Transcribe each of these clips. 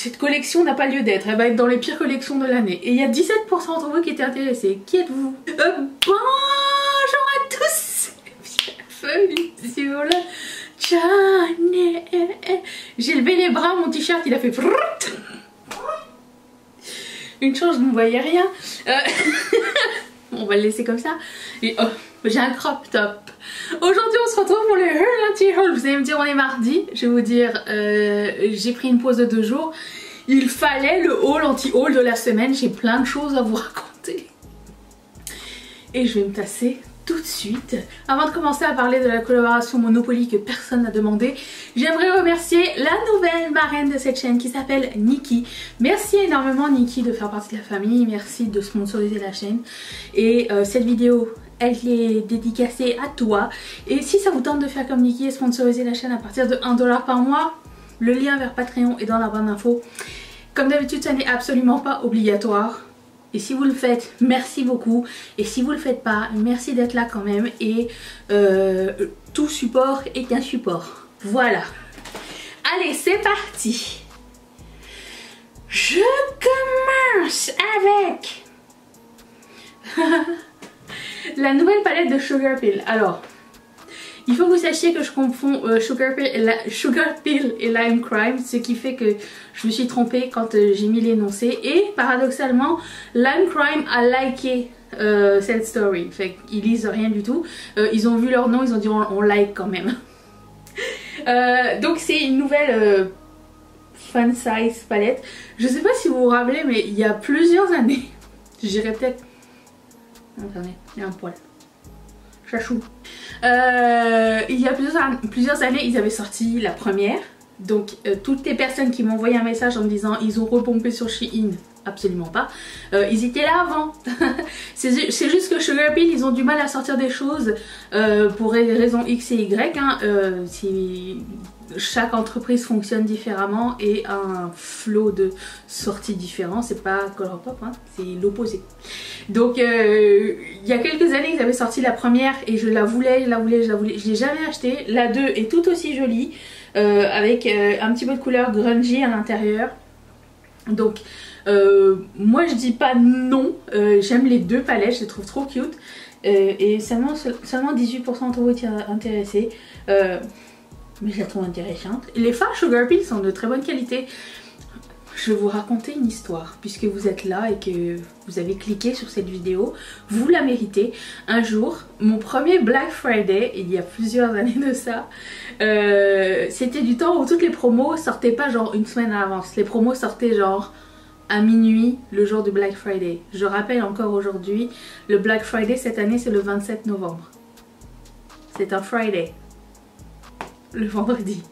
cette collection n'a pas lieu d'être, elle va être dans les pires collections de l'année. Et il y a 17% d'entre vous qui étaient intéressés. Qui êtes-vous? Bonjour à tous. Bienvenue sur le channel. J'ai levé les bras, mon t-shirt il a fait une chance, vous ne voyez rien. On va le laisser comme ça. Et oh, j'ai un crop top. Aujourd'hui on se retrouve pour le Haul Anti-Haul. Vous allez me dire on est mardi. Je vais vous dire j'ai pris une pause de 2 jours. Il fallait le Haul Anti-Haul de la semaine. J'ai plein de choses à vous raconter. Et je vais me tasser tout de suite. Avant de commencer à parler de la collaboration Monopoly que personne n'a demandé, j'aimerais remercier la nouvelle marraine de cette chaîne qui s'appelle Nikki. Merci énormément Nikki de faire partie de la famille, merci de sponsoriser la chaîne. Et cette vidéo, elle est dédicacée à toi. Et si ça vous tente de faire comme Nikki et sponsoriser la chaîne à partir de 1 $ par mois, le lien vers Patreon est dans la barre d'infos. Comme d'habitude, ça n'est absolument pas obligatoire. Et si vous le faites, merci beaucoup. Et si vous le faites pas, merci d'être là quand même. Et tout support est un support. Voilà. Allez, c'est parti. Je commence avec la nouvelle palette de Sugar Pill. Alors, il faut que vous sachiez que je confonds Sugar Pill et Lime Crime, ce qui fait que je me suis trompée quand j'ai mis l'énoncé. Et paradoxalement, Lime Crime a liké cette story. Fait qu'ils lisent rien du tout. Ils ont vu leur nom, ils ont dit on like quand même. Donc c'est une nouvelle fun size palette. Je sais pas si vous vous rappelez, mais il y a plusieurs années, je dirais peut-être... Attendez, il y a un poil. Chachou. Il y a plusieurs années, ils avaient sorti la première. Donc toutes les personnes qui m'ont envoyé un message en me disant ils ont repompé sur Shein, absolument pas. Ils étaient là avant. C'est juste que Sugar Pill, ils ont du mal à sortir des choses pour des raisons X et Y. Hein. Chaque entreprise fonctionne différemment et a un flot de sorties différents. C'est pas Colourpop, hein, c'est l'opposé. Donc il y a quelques années ils avaient sorti la première et je la voulais. Je l'ai jamais achetée. La 2 est tout aussi jolie avec un petit peu de couleur grungy à l'intérieur. Donc moi je dis pas non, j'aime les deux palettes, je les trouve trop cute. Et seulement 18% d'entre vous étaient intéressés. Mais je la trouve intéressante. Les fards Sugar Pill sont de très bonne qualité. Je vais vous raconter une histoire puisque vous êtes là et que vous avez cliqué sur cette vidéo. Vous la méritez. Un jour, mon premier Black Friday, il y a plusieurs années de ça, c'était du temps où toutes les promos sortaient pas genre une semaine à l'avance. Les promos sortaient genre à minuit le jour du Black Friday. Je rappelle encore aujourd'hui, le Black Friday cette année c'est le 27 novembre. C'est un Friday. Le vendredi.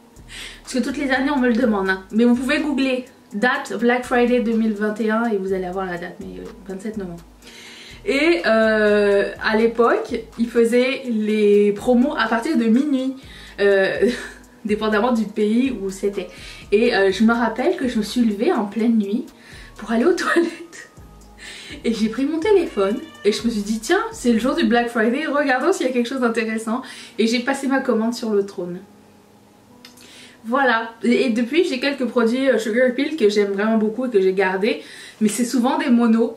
Parce que toutes les années on me le demande. Hein. Mais vous pouvez googler date Black Friday 2021 et vous allez avoir la date. Mais 27 novembre. Et à l'époque, ils faisaient les promos à partir de minuit. Dépendamment du pays où c'était. Et je me rappelle que je me suis levée en pleine nuit pour aller aux toilettes. Et j'ai pris mon téléphone et je me suis dit tiens c'est le jour du Black Friday, regardons s'il y a quelque chose d'intéressant. Et j'ai passé ma commande sur le trône. Voilà, et depuis j'ai quelques produits Sugar Pill que j'aime vraiment beaucoup et que j'ai gardé. Mais c'est souvent des monos.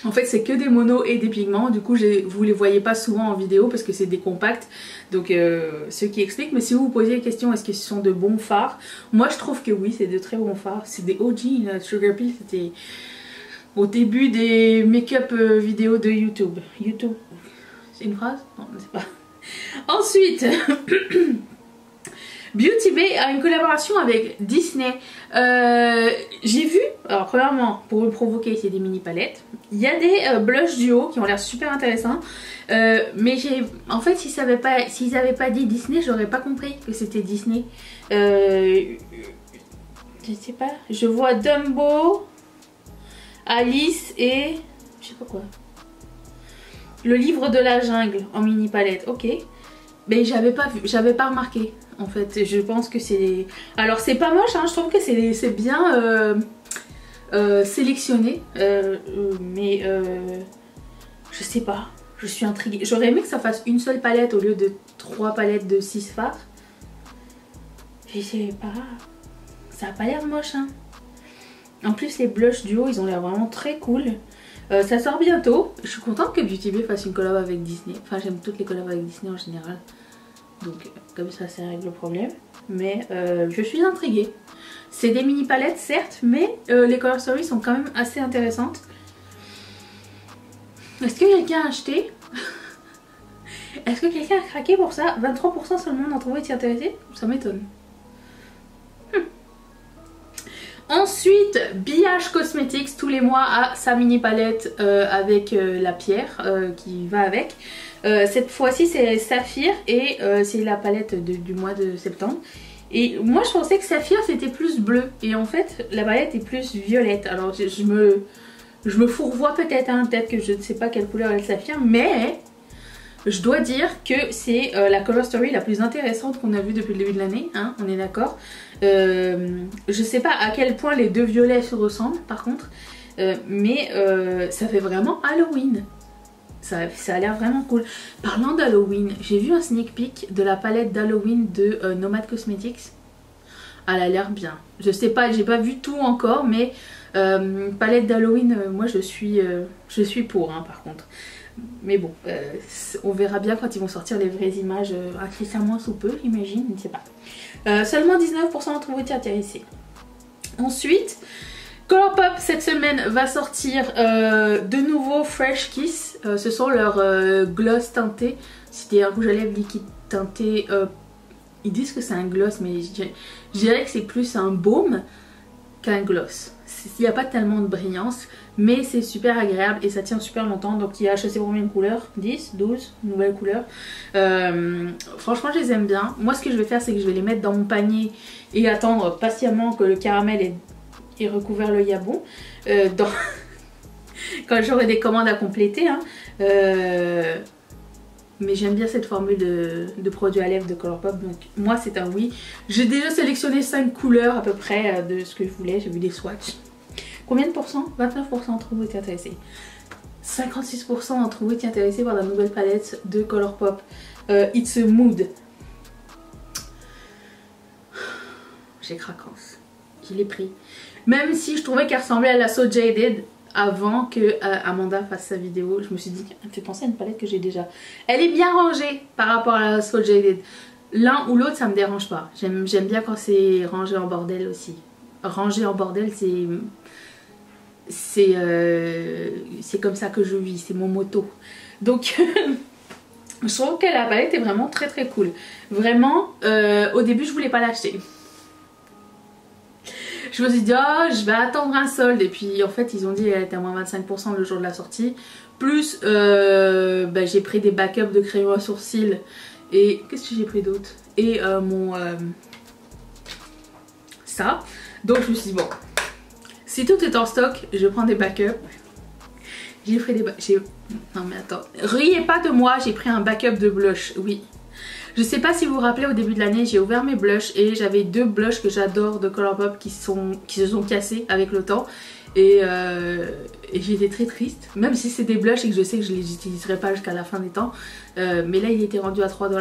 En fait c'est que des monos et des pigments. Du coup vous les voyez pas souvent en vidéo parce que c'est des compacts. Donc ce qui explique. Mais si vous vous posez la question est-ce que ce sont de bons fards, moi je trouve que oui c'est de très bons fards. C'est des OG là. Sugar Pill c'était au début des make-up vidéos de YouTube. YouTube, c'est une phrase? Non je sais pas. Ensuite Beauty Bay a une collaboration avec Disney. J'ai vu, alors premièrement pour me provoquer c'est des mini palettes. Il y a des blush duo qui ont l'air super intéressants. Mais en fait s'ils avaient pas dit Disney j'aurais pas compris que c'était Disney. Je sais pas, je vois Dumbo, Alice et je sais pas quoi. Le livre de la jungle en mini palette, ok. Mais j'avais pas remarqué en fait. Je pense que c'est... Alors c'est pas moche hein, je trouve que c'est bien sélectionné. Mais je sais pas, je suis intriguée. J'aurais aimé que ça fasse une seule palette au lieu de 3 palettes de 6 fards. Je sais pas, ça a pas l'air moche hein. En plus les blushs duo ils ont l'air vraiment très cool. Ça sort bientôt. Je suis contente que Beauty Bay fasse une collab avec Disney. Enfin j'aime toutes les collabs avec Disney en général. Donc comme ça règle le problème. Mais je suis intriguée. C'est des mini palettes certes, mais les color stories sont quand même assez intéressantes. Est-ce que quelqu'un a acheté? Est-ce que quelqu'un a craqué pour ça? 23% seulement d'entre vous étaient intéressés? Ça m'étonne. Ensuite, BH Cosmetics tous les mois a sa mini palette avec la pierre qui va avec. Cette fois-ci c'est Saphir et c'est la palette du mois de septembre. Et moi je pensais que Saphir c'était plus bleu et en fait la palette est plus violette. Alors je me fourvoie peut-être, hein, peut-être que je ne sais pas quelle couleur est le Saphir, mais je dois dire que c'est la color story la plus intéressante qu'on a vue depuis le début de l'année, hein, on est d'accord. Je sais pas à quel point les deux violets se ressemblent par contre, mais ça fait vraiment Halloween. Ça a l'air vraiment cool. Parlant d'Halloween, j'ai vu un sneak peek de la palette d'Halloween de Nomad Cosmetics. Elle a l'air bien. Je sais pas, j'ai pas vu tout encore, mais palette d'Halloween, moi je suis pour, hein, par contre. Mais bon, on verra bien quand ils vont sortir les vraies images incessamment sous peu, j'imagine, je ne sais pas. Seulement 19% d'entre vous étaient intéressés. Ensuite, Colourpop cette semaine va sortir de nouveau Fresh Kiss. Ce sont leurs gloss teintés. C'était un rouge à lèvres liquide teinté. Ils disent que c'est un gloss, mais je dirais que c'est plus un baume qu'un gloss. Il n'y a pas tellement de brillance, mais c'est super agréable et ça tient super longtemps. Donc il y a, je sais pas combien de couleurs, 10, 12 nouvelles couleurs. Franchement je les aime bien. Moi ce que je vais faire c'est que je vais les mettre dans mon panier et attendre patiemment que le caramel ait recouvert le yabon. Quand j'aurai des commandes à compléter, hein. Mais j'aime bien cette formule de produit à lèvres de Colourpop, donc moi c'est un oui. J'ai déjà sélectionné 5 couleurs à peu près de ce que je voulais, j'ai vu des swatchs. Combien de pourcents? 29% d'entre vous étaient intéressés. 56% d'entre vous étaient intéressés par la nouvelle palette de Colourpop, It's a Mood. J'ai craquance, je l'ai pris. Même si je trouvais qu'elle ressemblait à la So Jaded avant que Amanda fasse sa vidéo, je me suis dit qu'elle me fait penser à une palette que j'ai déjà. Elle est bien rangée par rapport à la So Jaded. L'un ou l'autre ça me dérange pas. J'aime bien quand c'est rangé en bordel aussi. Rangé en bordel c'est comme ça que je vis, c'est mon motto. Donc je trouve que la palette est vraiment très très cool. Vraiment, au début je voulais pas l'acheter. Je me suis dit oh je vais attendre un solde et puis en fait ils ont dit qu'elle était à moins 25% le jour de la sortie. Plus j'ai pris des backups de crayon à sourcils et qu'est-ce que j'ai pris d'autre? Et ça. Donc je me suis dit bon, si tout est en stock je prends des backups. J'ai pris des non mais attends, riez pas de moi, j'ai pris un backup de blush, oui. Je sais pas si vous vous rappelez, au début de l'année j'ai ouvert mes blushs et j'avais deux blushs que j'adore de Colourpop qui se sont cassés avec le temps et j'étais très triste, même si c'est des blushs et que je sais que je les utiliserai pas jusqu'à la fin des temps, mais là il était rendu à 3$,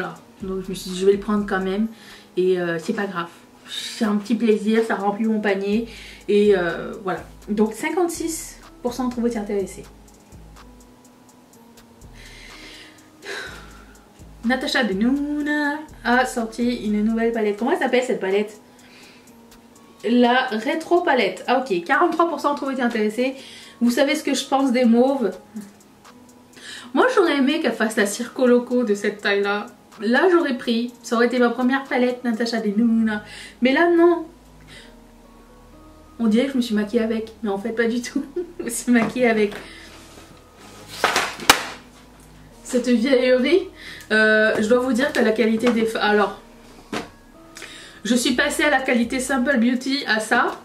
donc je me suis dit je vais le prendre quand même et c'est pas grave, c'est un petit plaisir, ça remplit mon panier et voilà. Donc 56% d'entre vous étaient intéressés. Natasha Denona a sorti une nouvelle palette. Comment elle s'appelle cette palette? La rétro palette. Ah ok, 43% d'entre vous étaient intéressés. Vous savez ce que je pense des mauves? Moi j'aurais aimé qu'elle fasse la Circo Loco de cette taille là. Là j'aurais pris. Ça aurait été ma première palette Natasha Denona. Mais là non. On dirait que je me suis maquillée avec. Mais en fait pas du tout. Je me suis maquillée avec cette vieillerie. Je dois vous dire que la qualité des... Alors, je suis passée à la qualité Simple Beauty à ça.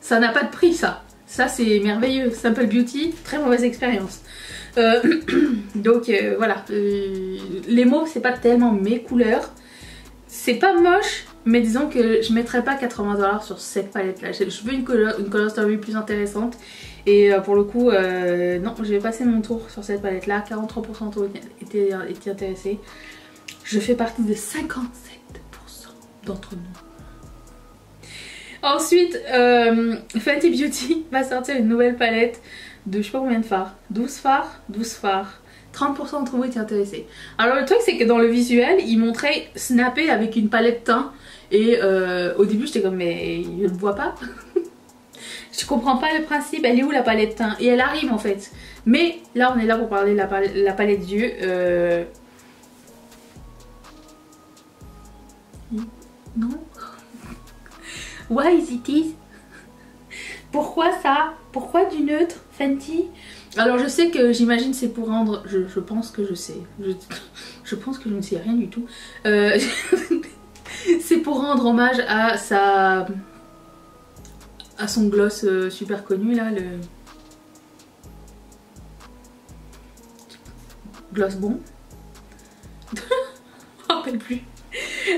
Ça n'a pas de prix ça. Ça c'est merveilleux. Simple Beauty, très mauvaise expérience. Donc voilà. Les mauves c'est pas tellement mes couleurs. C'est pas moche. Mais disons que je mettrais pas 80$ sur cette palette là. Je veux une color story plus intéressante. Et pour le coup, non, je vais passer mon tour sur cette palette là. 43% étaient intéressés. Je fais partie de 57% d'entre nous. Ensuite, Fenty Beauty va sortir une nouvelle palette de je sais pas combien de fards. 12 fards 12 fards. 30% d'entre vous étaient intéressés. Alors le truc c'est que dans le visuel, il montrait snapper avec une palette teint. Et au début j'étais comme mais je ne vois pas. Je comprends pas le principe, elle est où la palette teint? Et elle arrive en fait. Mais là on est là pour parler de la palette d'yeux. Non. Why is it is? Pourquoi ça? Pourquoi du neutre Fenty? Alors je sais que j'imagine c'est pour rendre... Je pense que je sais. Je pense que je ne sais rien du tout. C'est pour rendre hommage à son gloss super connu là, le gloss bon. Je me rappelle plus.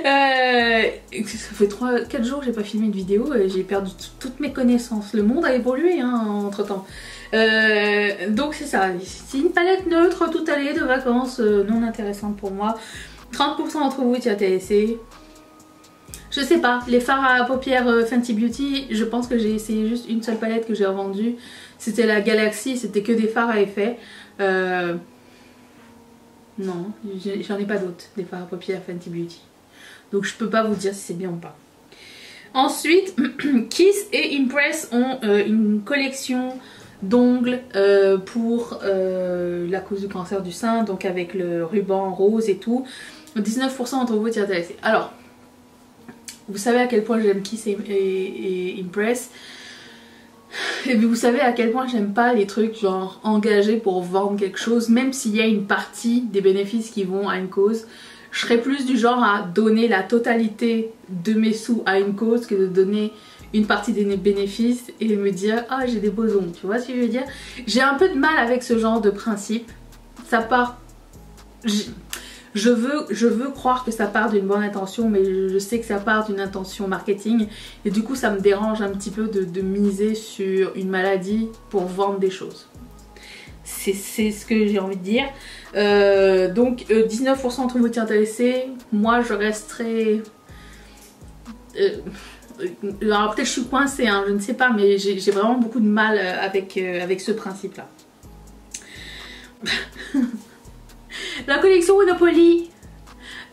Ça fait 4 jours que j'ai pas filmé une vidéo et j'ai perdu toutes mes connaissances. Le monde a évolué hein, entre temps. Donc c'est ça, c'est une palette neutre toute allée de vacances non intéressante pour moi. 30% d'entre vous étaient intéressés. Je sais pas, les fards à paupières Fenty Beauty, je pense que j'ai essayé juste une seule palette que j'ai revendue. C'était la Galaxy, c'était que des fards à effet. Non, j'en ai pas d'autres, des fards à paupières Fenty Beauty. Donc je peux pas vous dire si c'est bien ou pas. Ensuite, Kiss et Impress ont une collection d'ongles pour la cause du cancer du sein, donc avec le ruban rose et tout. 19% d'entre vous étaient intéressés. Alors, vous savez à quel point j'aime Kiss et Impress. Et vous savez à quel point j'aime pas les trucs genre engagés pour vendre quelque chose, même s'il y a une partie des bénéfices qui vont à une cause. Je serais plus du genre à donner la totalité de mes sous à une cause que de donner une partie des bénéfices et me dire ah j'ai des beaux ongles, tu vois ce que je veux dire. J'ai un peu de mal avec ce genre de principe. Ça part... Je veux croire que ça part d'une bonne intention, mais je sais que ça part d'une intention marketing. Et du coup ça me dérange un petit peu de miser sur une maladie pour vendre des choses. C'est ce que j'ai envie de dire. Donc 19% d'entre vous étaient intéressés. Moi je resterai... alors peut-être je suis coincée, hein, je ne sais pas, mais j'ai vraiment beaucoup de mal avec ce principe là. La collection Monopoly,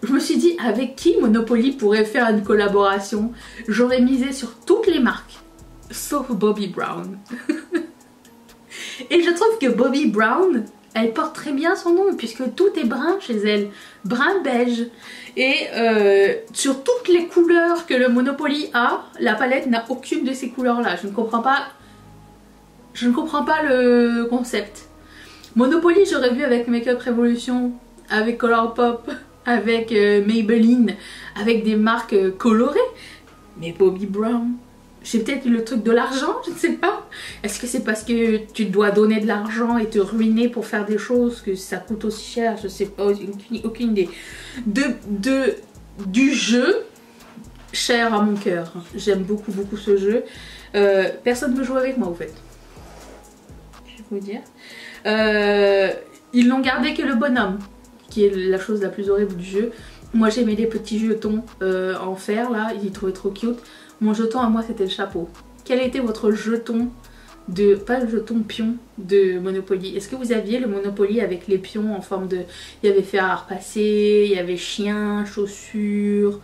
je me suis dit avec qui Monopoly pourrait faire une collaboration. J'aurais misé sur toutes les marques sauf Bobbi Brown. Et je trouve que Bobbi Brown, elle porte très bien son nom puisque tout est brun chez elle, brun beige. Et sur toutes les couleurs que le Monopoly a, la palette n'a aucune de ces couleurs là. Je ne comprends pas le concept. Monopoly j'aurais vu avec Makeup Revolution, avec Colourpop, avec Maybelline, avec des marques colorées. Mais Bobbi Brown, c'est peut-être le truc de l'argent, je ne sais pas. Est-ce que c'est parce que tu dois donner de l'argent et te ruiner pour faire des choses que ça coûte aussi cher? Je sais pas, aucune idée. Du jeu, cher à mon cœur. J'aime beaucoup ce jeu. Personne ne veut jouer avec moi au fait. Je vais vous dire. Ils n'ont gardé que le bonhomme, qui est la chose la plus horrible du jeu. Moi j'aimais les petits jetons en fer là, ils trouvaient trop cute. Mon jeton à moi c'était le chapeau. Quel était votre jeton de... pas le jeton pion de Monopoly? Est-ce que vous aviez le Monopoly avec les pions en forme de... Il y avait fer à repasser, il y avait chien, chaussures,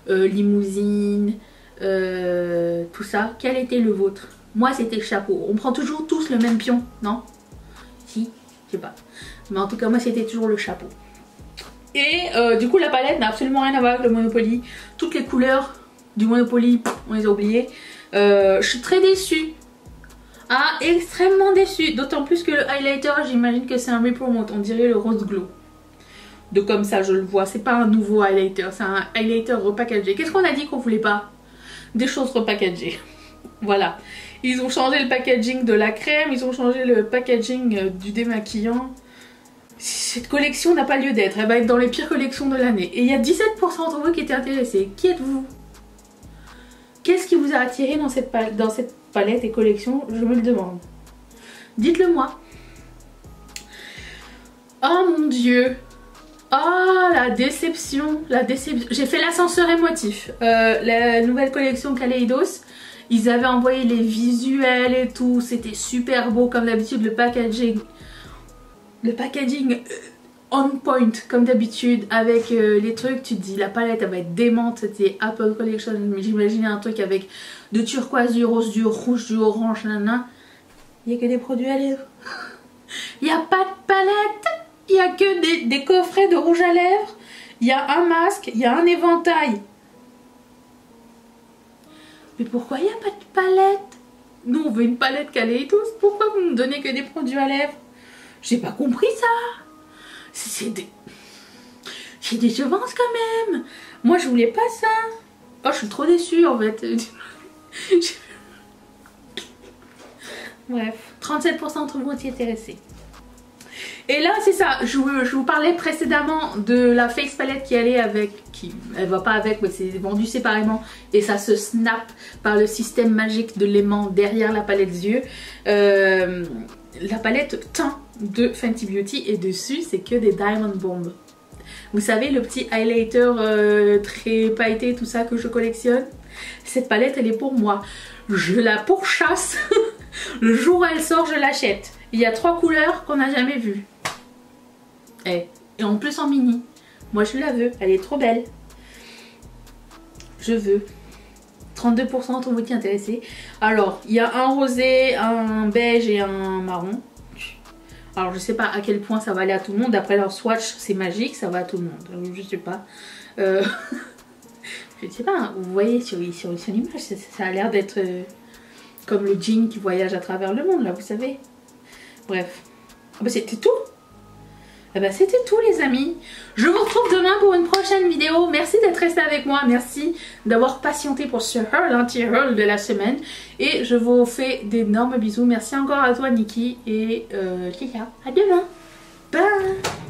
limousine, tout ça. Quel était le vôtre? Moi c'était le chapeau. On prend toujours tous le même pion, non? Si, je sais pas. Mais en tout cas moi c'était toujours le chapeau. Et du coup la palette n'a absolument rien à voir avec le Monopoly. Toutes les couleurs du Monopoly, on les a oubliées. Je suis très déçue. Ah, extrêmement déçue. D'autant plus que le highlighter, j'imagine que c'est un repromote. On dirait le Rose Glow. De comme ça, je le vois. C'est pas un nouveau highlighter, c'est un highlighter repackagé. Qu'est-ce qu'on a dit qu'on voulait pas? Des choses repackagées. Voilà. Ils ont changé le packaging de la crème, ils ont changé le packaging du démaquillant. Cette collection n'a pas lieu d'être. Elle va être dans les pires collections de l'année. Et il y a 17% d'entre vous qui étaient intéressés. Qui êtes-vous? Qu'est-ce qui vous a attiré dans cette palette et collection? Je me le demande. Dites-le moi. Oh mon dieu. Oh la déception. La déception. J'ai fait l'ascenseur émotif. La nouvelle collection Kaleidos. Ils avaient envoyé les visuels et tout, c'était super beau comme d'habitude, le packaging on point comme d'habitude avec les trucs. Tu te dis la palette elle va être démente, c'était Apple Collection, mais j'imaginais un truc avec de turquoise, du rose, du rouge, du orange, nanana. Il n'y a que des produits à lèvres. Il n'y a pas de palette, il n'y a que des coffrets de rouge à lèvres, il y a un masque, il y a un éventail. Mais pourquoi il n'y a pas de palette? Nous on veut une palette Kaleidos, pourquoi vous me donnez que des produits à lèvres? J'ai pas compris ça. C'est décevant quand même. Moi je voulais pas ça. Oh je suis trop déçue en fait. Bref, 37% d'entre vous étaient intéressés. Et là c'est ça, je vous parlais précédemment de la face palette qui allait avec, elle va pas avec mais c'est vendu séparément et ça se snap par le système magique de l'aimant derrière la palette des yeux. La palette teint de Fenty Beauty et dessus c'est que des Diamond Bomb. Vous savez le petit highlighter très pailleté tout ça que je collectionne. Cette palette elle est pour moi. Je la pourchasse. Le jour où elle sort je l'achète. Il y a 3 couleurs qu'on n'a jamais vues. Et en plus en mini. Moi je la veux, elle est trop belle. Je veux. 32% d'entre vous qui intéressés. Alors, il y a un rosé, un beige et un marron. Alors, je sais pas à quel point ça va aller à tout le monde. D'après leur swatch, c'est magique, ça va à tout le monde. Je sais pas. Je sais pas, hein. Vous voyez sur l'image, ça a l'air d'être comme le jean qui voyage à travers le monde, là, vous savez. Bref. Ah bah, c'était tout. Eh ben c'était tout les amis. Je vous retrouve demain pour une prochaine vidéo. Merci d'être resté avec moi. Merci d'avoir patienté pour ce haul, l'anti-haul de la semaine. Et je vous fais d'énormes bisous. Merci encore à toi Nikki et Kika. À demain. Bye.